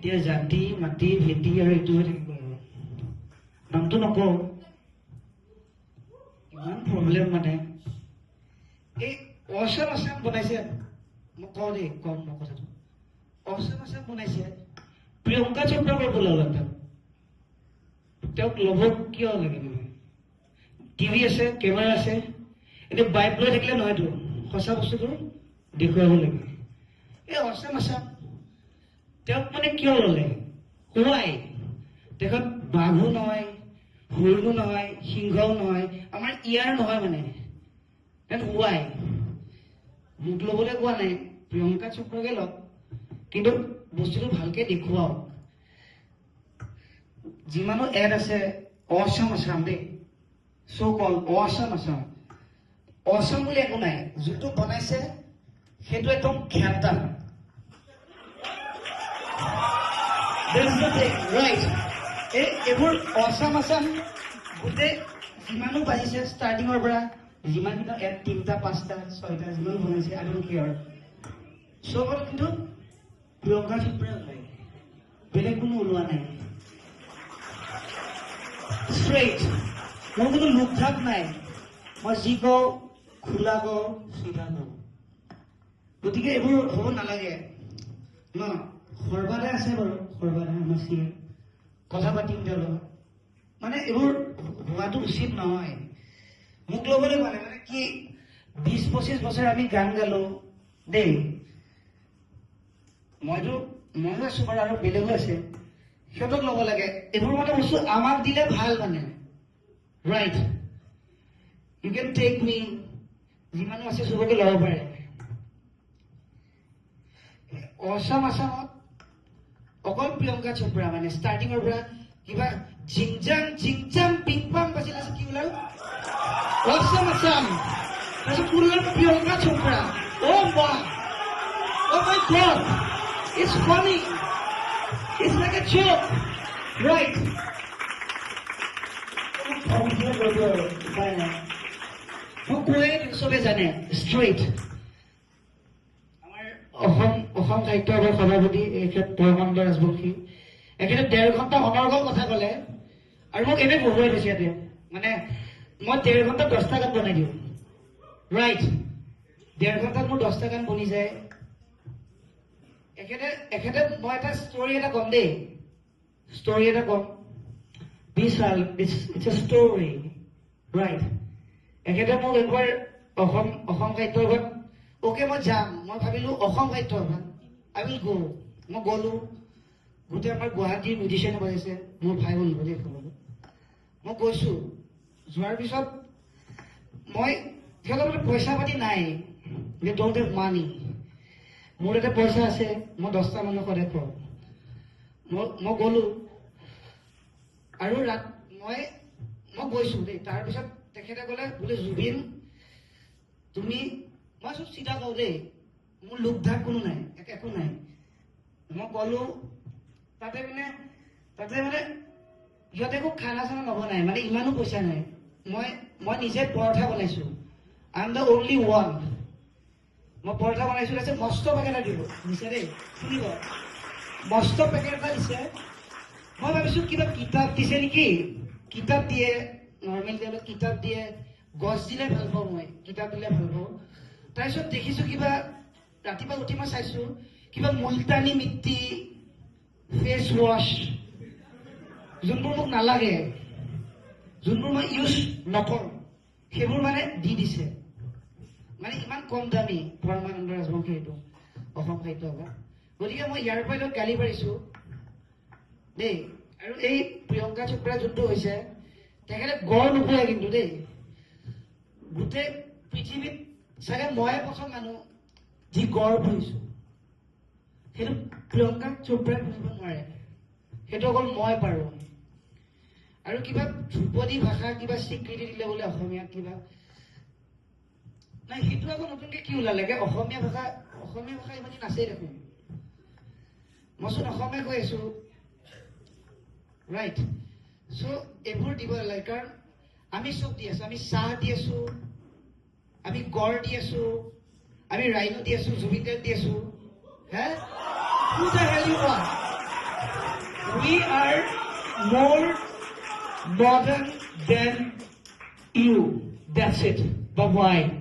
এতিয়া জাতি মাটি ভেটি আৰু এইটো হৈ থাকিব আৰু নামটো নকওঁ ইমান প্ৰব্লেম মানে এই অসম আসাম বনাইছে মই কওঁ দেই কম মই কথাটো অসম আসাম বনাইছে প্ৰিয়ংকা চোপ্ৰা কৰিব ল'লে তেওঁক ল'ব কিয় লাগে মানে টিভি আছে কেমেৰা আছে এতিয়া বাইক লৈ থাকিলে নহয়তো সঁচা বস্তুটো দেখুৱাব লাগে এই অসম আসাম তেওঁক মানে কিয় ল'লে হোৱাই তেখেত বাঘো নহয় হৰিণো নহয় সিংহও নহয় আমাৰ ইয়াৰ নহয় মানে হোৱাই মোক ল'বলৈ কোৱা নাই প্ৰিয়ংকা চোপ্ৰাকে লওক কিন্তু বস্তুটো ভালকে দেখুৱাওক যিমানো এড আছে অসম আসাম দেই চ' কল অসম আসাম অসম বুলি একো নাই যোনটো বনাইছে সেইটো একদম ঘেটা ৰাইট এইবোৰ অসম আসাম গোটেই যিমানো বাঢ়িছে ষ্টাৰ্টিঙৰ পৰা যিমানকেইটা এড 3টা 5টা 6টা যিমান বনাইছে আই ডোন্ট কেয়াৰ চবত কিন্তু প্ৰিয়ংকা চোপ্ৰা ওলাই বেলেগ কোনো ওলোৱা নাই ষ্ট্ৰেইট মোৰ কোনো লোকধাক নাই মই যি কওঁ খোলা কওঁ চিধা কওঁ গতিকে এইবোৰ হ'ব নালাগে ন সৰ্বাদে আছে বাৰু সৰ্বাদে আমাৰ চিয়ে কথা পাতিম তেওঁৰ লগত মানে এইবোৰ হোৱাটো উচিত নহয় মোক ল'বলৈ মানে মানে কি 20-25 বছৰ আমি গান গালো দেই মইও আছো বাৰু আৰু বেলেগো আছে সিহঁতক ল'ব লাগে এইবোৰ মানে বস্তু আমাক দিলে ভাল মানে ৰাইট ইউ কেন টেক মি যিমানো আছে চবকে ল'ব পাৰে অসম আসামত অকল প্ৰিয়ংকা চোপ্ৰা মানে ষ্টাৰ্টিঙৰ পৰা কিবা জিংজাং পিং পাং বাজিল আছে কি ওলাল অসম আসাম তাৰপিছত পুনৰ প্ৰিয়ংকা চোপ্ৰা অ' বাহ oh' my God it's funny it's like a joke right উপায় নাই মই কৈয়ে চবে জানে ষ্ট্ৰেইট অসম সাহিত্য সভাৰ সভাপতি এখেত পৰমানন্দ ৰাজবংশী এখেতে 1.5 ঘণ্টা অনৰ্গল কথা ক'লে আৰু মোক এনে বহুৱাই দিছে ইয়াতে মানে মই 1.5 ঘণ্টাত 10টা গান বনাই দিওঁ ৰাইট 1.5 ঘণ্টাত মোৰ 10টা গান বনি যায় এখেতে মই এটা ষ্টৰী এটা ক'ম দেই ষ্টৰী এটা ক'ম বিশাল ইটছ এ ষ্টৰী ৰাইট এখেতে মোক একবাৰ অসম সাহিত্য সভাত ওকে মই যাম মই ভাবিলো অসম সাহিত্য সভা আই উইল গো মই গ'লো গোটেই আমাৰ গুৱাহাটীৰ মিউজিচিয়ানে বজাইছে মোৰ ভাই বন্ধু দেই মই গৈছো যোৱাৰ পিছত মই সিহঁতৰ পইচা পাতি নাই যে ডোন্ট হেভ মানি মোৰ এটা পইচা আছে মই 10টা মানুহক সদায় খুৱাওঁ মই গ'লো আৰু মই গৈছো দেই তাৰপিছত তেখেতে ক'লে বোলে জুবিন তুমি মই চব চিধা কওঁ দেই মোৰ লোকধাক কোনো নাই একো নাই মই গ'লো তাতে মানে সিহঁতে একো খানা চানা নবনাই মানে ইমানো পইচা নাই মই নিজে পৰঠা বনাইছো I am the only one মই পৰঠা বনাইছো তাৰপিছত মস্ত পেকেট এটা দিব দিছে দেই শুনিব মস্ত পেকেট এটা দিছে মই ভাবিছো কিবা কিতাপ দিছে নেকি কিতাপ দিয়ে নৰ্মেলি অলপ কিতাপ দিয়ে গছ দিলে ভাল পাওঁ মই কিতাপ দিলে ভাল পাওঁ তাৰপিছত দেখিছো কিবা ৰাতিপুৱা উঠি মই চাইছো কিবা মুলতানী মিট্টি ফেচ ৱাছ যোনবোৰ মোক নালাগে যোনবোৰ মই ইউজ নকৰোঁ সেইবোৰ মানে দি দিছে মানে ইমান কম দামী পৰমানন্দ ৰাজবংশী এইটো অসম সাহিত্য সভা গতিকে মই ইয়াৰ পৰা গালি পাৰিছো দেই আৰু এই প্ৰিয়ংকা চোপ্ৰা যোনটো হৈছে তেখেতে গড় নোপোৱাই কিন্তু দেই গোটেই পৃথিৱীত চাগে মই প্ৰথম মানুহ যি গড় পুহিছো সেইটো প্ৰিয়ংকা চোপ্ৰাই পুহিব নোৱাৰে সেইটো অকল মই পাৰো আৰু কিবা ধ্ৰুপদী ভাষা কিবা স্বীকৃতি দিলে বোলে অসমীয়াত কিবা নাই সেইটো আকৌ নতুনকে কি ওলালে অসমীয়া ভাষা ইমান নাছেই দেখোন মইচোন অসমীয়া কৈ আছো ৰাইট চ' এইবোৰ দিব নালাগে কাৰণ আমি চব দি আছো আমি চাহ দি আছো আমি গড় দি আছো আমি ৰাইনো দি আছো জুবিন গাৰ্গ দি আছো হে who the hell you are We are more modern than you. That's it. But why?